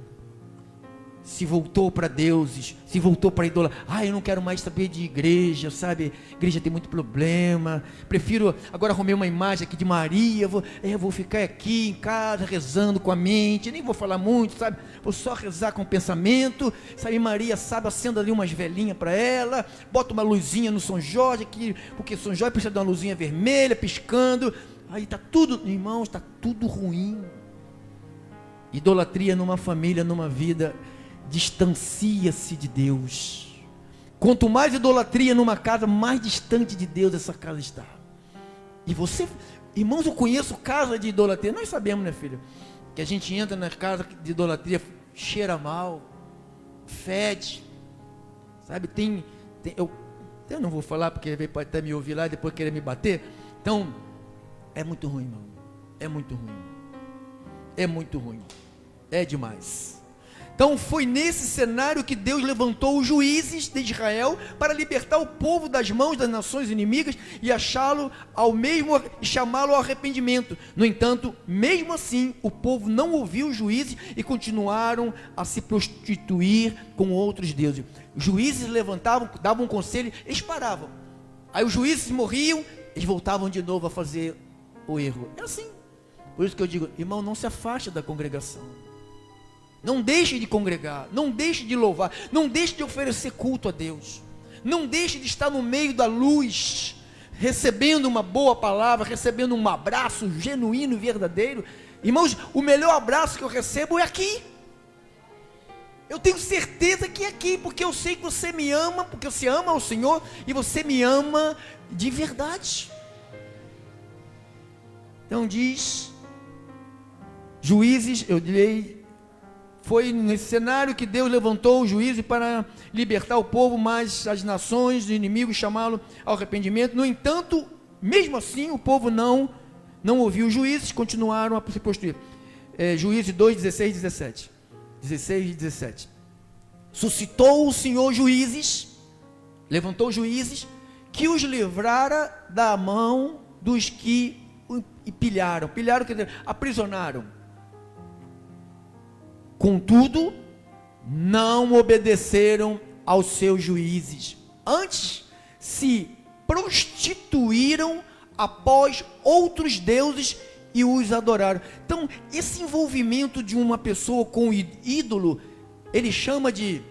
Se voltou para deuses, se voltou para idolatria. Eu não quero mais saber de igreja, sabe? Igreja tem muito problema. Prefiro, agora arrumei uma imagem aqui de Maria. Vou ficar aqui em casa rezando com a mente. Nem vou falar muito, sabe? Vou só rezar com o pensamento. Sabe, Maria, sabe? Acendo ali umas velhinhas para ela. Bota uma luzinha no São Jorge aqui, porque São Jorge precisa de uma luzinha vermelha piscando. Aí está tudo, irmãos, está tudo ruim. Idolatria numa família, numa vida, distancia-se de Deus. Quanto mais idolatria numa casa, mais distante de Deus essa casa está. E você, irmãos, eu conheço casa de idolatria. Nós sabemos, né, filho, que a gente entra na casa de idolatria, cheira mal, fede, sabe? Eu não vou falar porque ele pode até me ouvir lá e depois querer me bater. Então é muito ruim, irmão. É muito ruim. É muito ruim. É demais. Então foi nesse cenário que Deus levantou os juízes de Israel para libertar o povo das mãos das nações inimigas e chamá-lo ao arrependimento. No entanto, mesmo assim, o povo não ouviu os juízes e continuaram a se prostituir com outros deuses. Os juízes levantavam, davam um conselho, eles paravam. Aí os juízes morriam, eles voltavam de novo a fazer o erro. É assim. Por isso que eu digo, irmão, não se afaste da congregação. Não deixe de congregar, não deixe de louvar, não deixe de oferecer culto a Deus, não deixe de estar no meio da luz, recebendo uma boa palavra, recebendo um abraço genuíno e verdadeiro. Irmãos, o melhor abraço que eu recebo é aqui. Eu tenho certeza que é aqui, porque eu sei que você me ama, porque você ama o Senhor e você me ama de verdade. Então diz, Juízes, eu direi, foi nesse cenário que Deus levantou o juízo para libertar o povo, mas as nações, os inimigos, chamá-lo ao arrependimento. No entanto, mesmo assim, o povo não ouviu os juízes, continuaram a se prostituir. Juízes 2, 16 e 17. 16 e 17. Suscitou o Senhor juízes, levantou juízes, que os livrara da mão dos que pilharam, quer dizer, aprisionaram. Contudo, não obedeceram aos seus juízes, antes se prostituíram após outros deuses e os adoraram. Então, esse envolvimento de uma pessoa com ídolo, ele chama de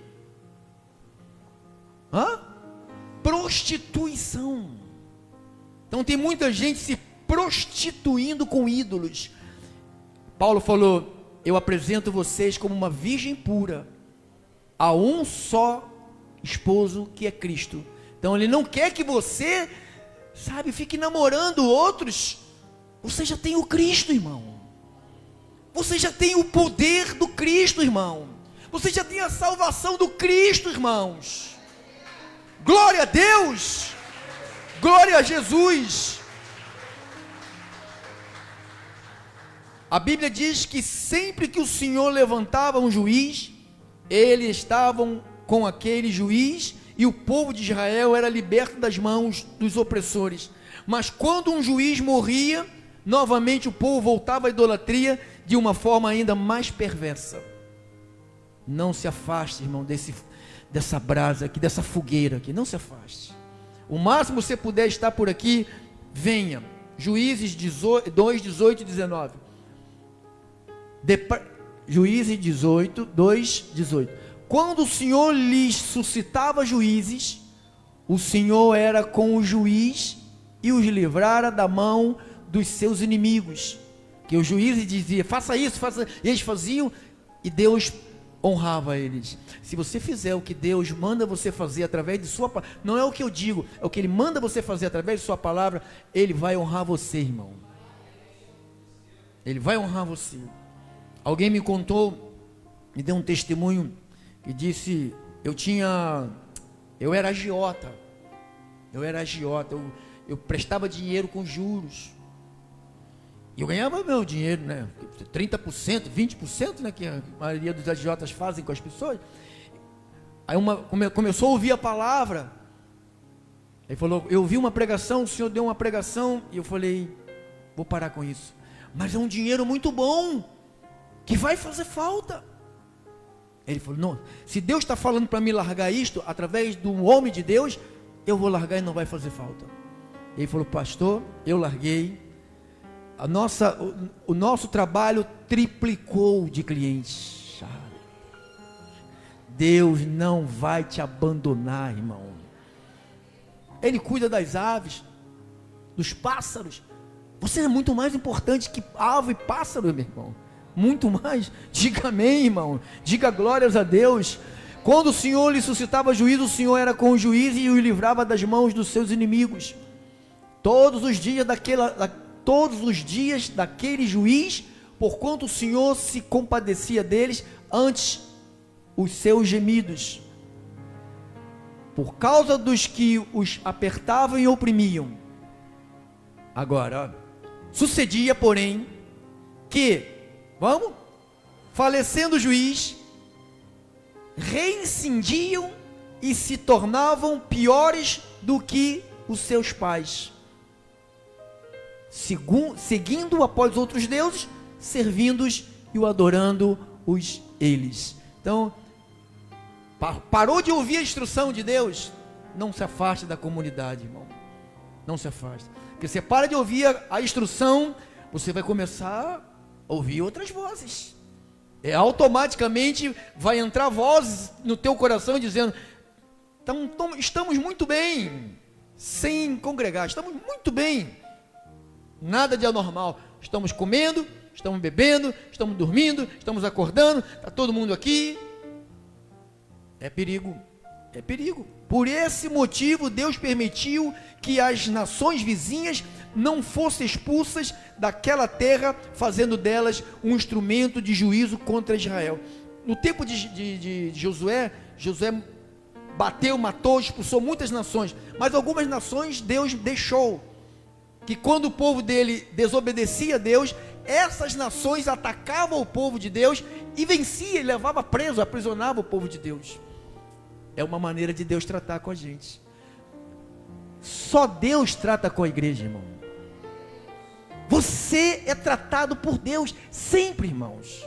prostituição. Então tem muita gente se prostituindo com ídolos. Paulo falou: eu apresento vocês como uma virgem pura, a um só esposo, que é Cristo. Então ele não quer que você, fique namorando outros. Você já tem o Cristo, irmão. Você já tem o poder do Cristo, irmão. Você já tem a salvação do Cristo, irmãos. Glória a Deus. Glória a Jesus. A Bíblia diz que sempre que o Senhor levantava um juiz, eles estavam com aquele juiz e o povo de Israel era liberto das mãos dos opressores. Mas quando um juiz morria, novamente o povo voltava à idolatria de uma forma ainda mais perversa. Não se afaste, irmão, dessa brasa aqui, dessa fogueira aqui, não se afaste. O máximo você puder estar por aqui, venha. Juízes 2, 18 e 19. Juízes 18, 2, 18. Quando o Senhor lhes suscitava juízes, o Senhor era com o juiz e os livrara da mão dos seus inimigos. Que o juiz dizia: faça isso, faça. E eles faziam, e Deus honrava eles. Se você fizer o que Deus manda você fazer através de sua palavra, não é o que eu digo, é o que Ele manda você fazer através de sua palavra, Ele vai honrar você, irmão. Ele vai honrar você. Alguém me contou, me deu um testemunho, que disse: eu era agiota, eu prestava dinheiro com juros, e eu ganhava meu dinheiro, 30%, 20%, que a maioria dos agiotas fazem com as pessoas. Aí começou a ouvir a palavra, ele falou: eu ouvi uma pregação, o Senhor deu uma pregação, e eu falei: vou parar com isso, mas é um dinheiro muito bom, que vai fazer falta. Ele falou: não, se Deus está falando para me largar isto, através do homem de Deus, eu vou largar e não vai fazer falta. Ele falou: pastor, eu larguei, o nosso trabalho triplicou de clientes. Deus não vai te abandonar, irmão. Ele cuida das aves, dos pássaros. Você é muito mais importante que ave e pássaro, meu irmão. Muito mais. Diga amém, irmão. Diga glórias a Deus. Quando o Senhor lhe suscitava juízo, o Senhor era com o juiz e o livrava das mãos dos seus inimigos. Todos os dias daquele juiz, porquanto o Senhor se compadecia deles antes os seus gemidos, por causa dos que os apertavam e oprimiam. Agora, sucedia, porém, que, falecendo o juiz, reincindiam e se tornavam piores do que os seus pais, seguindo após outros deuses, servindo-os e o adorando-os eles. Então, parou de ouvir a instrução de Deus, não se afaste da comunidade, irmão. Não se afaste. Porque você para de ouvir a instrução, você vai começar a ouvir outras vozes. Automaticamente vai entrar vozes no teu coração dizendo: estamos muito bem sem congregar, estamos muito bem, nada de anormal, estamos comendo, estamos bebendo, estamos dormindo, estamos acordando, está todo mundo aqui, É perigo, é perigo. Por esse motivo, Deus permitiu que as nações vizinhas não fossem expulsas daquela terra, fazendo delas um instrumento de juízo contra Israel. No tempo de Josué, Josué bateu, matou, expulsou muitas nações, mas algumas nações Deus deixou, que quando o povo dele desobedecia a Deus, essas nações atacavam o povo de Deus e vencia, e levava preso, aprisionava o povo de Deus. É uma maneira de Deus tratar com a gente. Só Deus trata com a igreja, irmão. Você é tratado por Deus sempre, irmãos.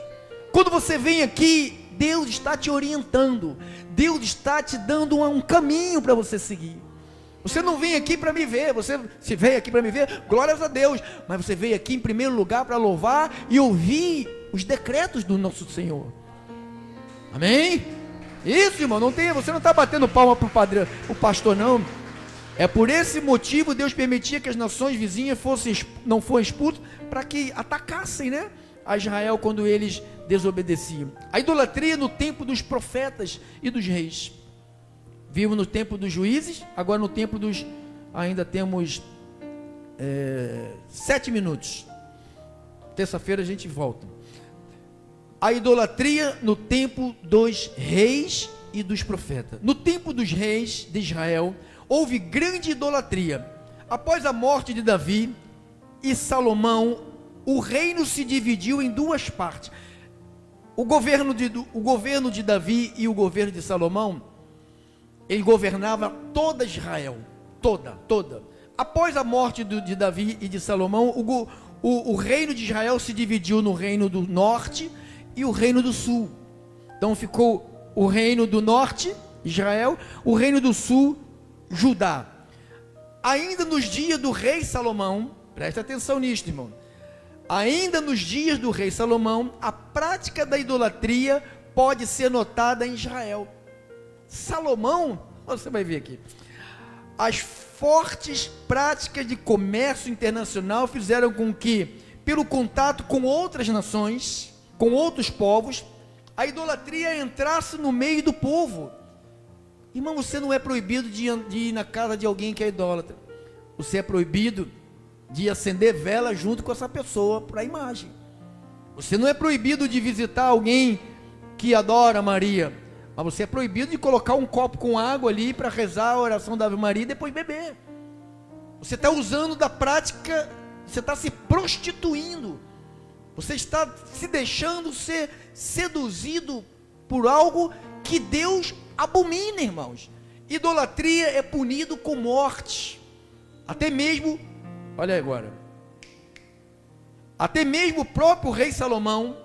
Quando você vem aqui, Deus está te orientando, Deus está te dando um caminho para você seguir. Você não vem aqui para me ver, você se veio aqui para me ver, glórias a Deus, mas você veio aqui em primeiro lugar para louvar e ouvir os decretos do nosso Senhor. Amém? Isso, irmão, você não está batendo palma para o pastor, não. É por esse motivo Deus permitia que as nações vizinhas não fossem expulsas, para que atacassem, né, a Israel quando eles desobedeciam. A idolatria no tempo dos profetas e dos reis. Vimos no tempo dos juízes, agora no tempo dos... Ainda temos 7 minutos. Terça-feira a gente volta. A idolatria no tempo dos reis e dos profetas. No tempo dos reis de Israel, houve grande idolatria. Após a morte de Davi e Salomão, o reino se dividiu em duas partes. O governo de Davi e o governo de Salomão, ele governava toda Israel, toda. Após a morte de Davi e de Salomão, o reino de Israel se dividiu no reino do norte e o reino do sul. Então ficou o reino do norte, Israel, o reino do sul, Judá. Ainda nos dias do rei Salomão, presta atenção nisto, irmão. Ainda nos dias do rei Salomão, a prática da idolatria pode ser notada em Israel. Salomão, você vai ver aqui, as fortes práticas de comércio internacional fizeram com que, pelo contato com outras nações, com outros povos, a idolatria entrasse no meio do povo. Irmão, você não é proibido de ir na casa de alguém que é idólatra. Você é proibido de acender vela junto com essa pessoa para a imagem. Você não é proibido de visitar alguém que adora Maria, mas você é proibido de colocar um copo com água ali para rezar a oração da Ave Maria e depois beber. Você está usando da prática, você está se prostituindo, você está se deixando ser seduzido por algo que Deus abomina, irmãos. Idolatria é punido com morte. Até mesmo, olha agora, até mesmo o próprio rei Salomão,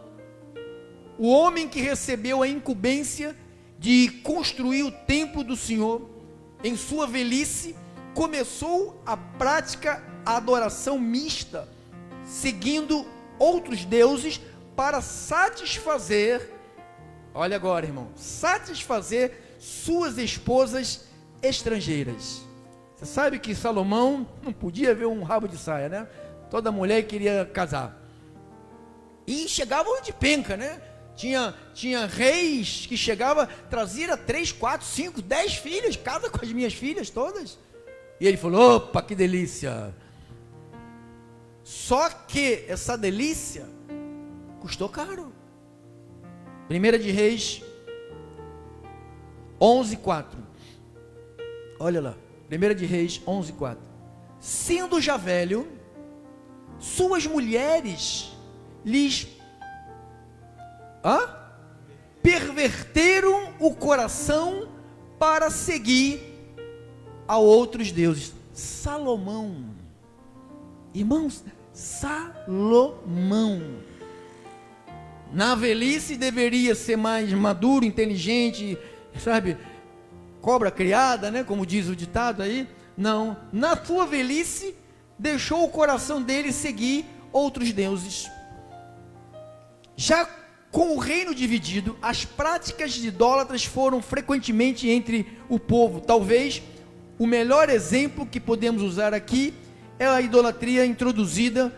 o homem que recebeu a incumbência de construir o templo do Senhor, em sua velhice, começou a prática, a adoração mista, seguindo outros deuses para satisfazer, olha agora, irmão, satisfazer suas esposas estrangeiras. Você sabe que Salomão não podia ver um rabo de saia, né? Toda mulher queria casar. E chegavam de penca, né? Tinha reis que chegavam, trazia 3, 4, 5, 10 filhos, casa com as minhas filhas todas. E ele falou, opa, que delícia. Só que essa delícia custou caro. 1 de Reis 11:4. Olha lá, 1 de Reis 11:4. Sendo já velho, suas mulheres lhes perverteram o coração para seguir a outros deuses. Salomão, irmãos, Salomão, na velhice deveria ser mais maduro, inteligente, sabe, cobra criada, né, como diz o ditado aí. Não, na sua velhice deixou o coração dele seguir outros deuses. Já com o reino dividido, as práticas de idólatras foram frequentemente entre o povo. Talvez o melhor exemplo que podemos usar aqui é a idolatria introduzida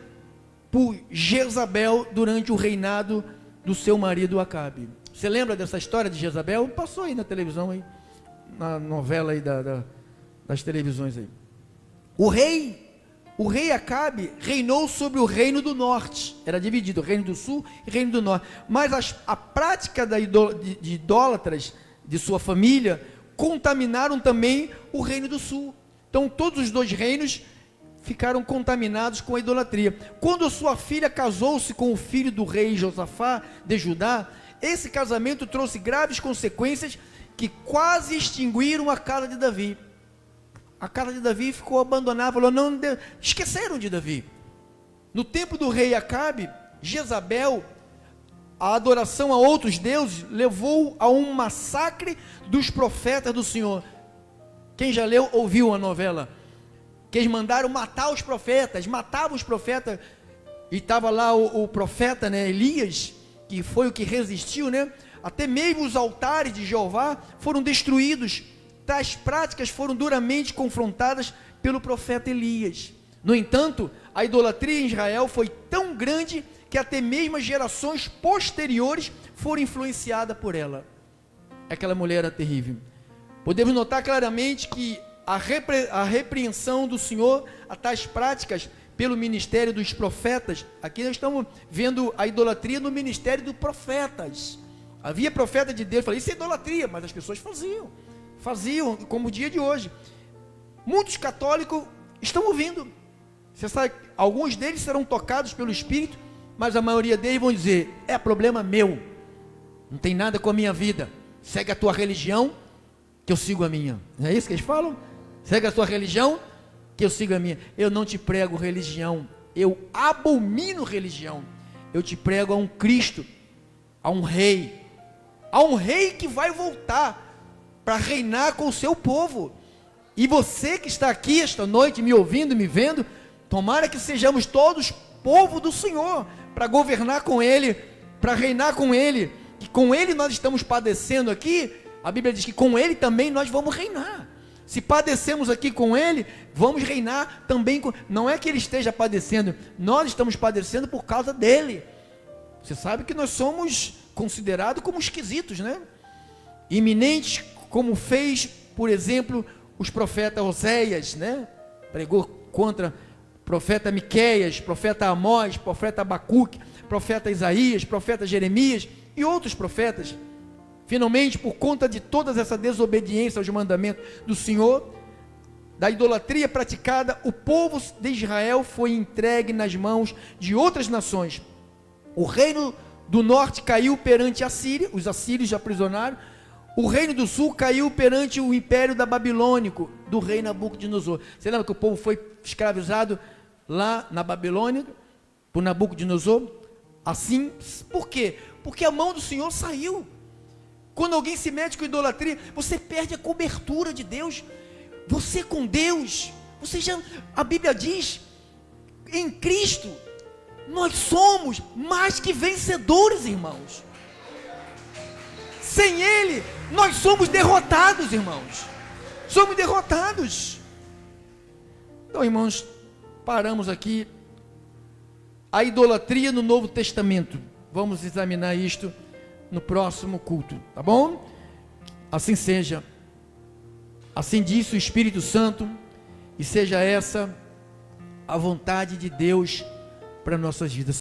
por Jezabel durante o reinado do seu marido Acabe. Você lembra dessa história de Jezabel? Passou aí na televisão, aí, na novela aí das televisões aí. O rei Acabe reinou sobre o reino do norte. Era dividido, o reino do sul e o reino do norte. Mas a prática de idólatras de sua família contaminaram também o reino do sul. Então todos os dois reinos ficaram contaminados com a idolatria. Quando sua filha casou-se com o filho do rei Josafá de Judá, esse casamento trouxe graves consequências que quase extinguiram a casa de Davi. A casa de Davi ficou abandonada, falou, não, esqueceram de Davi. No tempo do rei Acabe, Jezabel, a adoração a outros deuses, levou a um massacre dos profetas do Senhor. Quem já leu, ouviu a novela, que eles mandaram matar os profetas, matavam os profetas, e estava lá o profeta, né, Elias, que foi o que resistiu, né? Até mesmo os altares de Jeová foram destruídos. Tais práticas foram duramente confrontadas pelo profeta Elias. No entanto, a idolatria em Israel foi tão grande que até mesmo as gerações posteriores foram influenciadas por ela. Aquela mulher era terrível. Podemos notar claramente que a repreensão do Senhor a tais práticas pelo ministério dos profetas. Aqui nós estamos vendo a idolatria no ministério dos profetas. Havia profeta de Deus, falei, isso é idolatria, mas as pessoas faziam como o dia de hoje. Muitos católicos estão ouvindo. Você sabe, alguns deles serão tocados pelo Espírito, mas a maioria deles vão dizer, é problema meu, não tem nada com a minha vida, segue a tua religião, que eu sigo a minha. Não é isso que eles falam? Segue a tua religião, que eu sigo a minha. Eu não te prego religião, eu abomino religião, eu te prego a um Cristo, a um rei que vai voltar para reinar com o seu povo. E você que está aqui esta noite me ouvindo, me vendo, tomara que sejamos todos povo do Senhor, para governar com Ele, para reinar com Ele, que com Ele nós estamos padecendo aqui. A Bíblia diz que com Ele também nós vamos reinar. Se padecemos aqui com Ele, vamos reinar também com... Não é que Ele esteja padecendo, nós estamos padecendo por causa dEle. Você sabe que nós somos considerados como esquisitos, né? Iminentes, como fez, por exemplo, os profetas Oséias, né? Pregou contra profeta Miqueias, profeta Amós, profeta Abacuque, profeta Isaías, profeta Jeremias e outros profetas. Finalmente, por conta de toda essa desobediência aos mandamentos do Senhor, da idolatria praticada, o povo de Israel foi entregue nas mãos de outras nações. O reino do norte caiu perante a Síria, os assírios aprisionaram. O reino do sul caiu perante o império da Babilônico, do rei Nabucodonosor. Você lembra que o povo foi escravizado lá na Babilônia, por Nabucodonosor? Assim, por quê? Porque a mão do Senhor saiu. Quando alguém se mete com idolatria, você perde a cobertura de Deus. Você com Deus, a Bíblia diz, em Cristo, nós somos mais que vencedores, irmãos. Sem Ele, nós somos derrotados, irmãos. Somos derrotados. Então, irmãos, paramos aqui. A idolatria no Novo Testamento. Vamos examinar isto no próximo culto, tá bom? Assim seja. Assim disse o Espírito Santo, e seja essa a vontade de Deus para nossas vidas.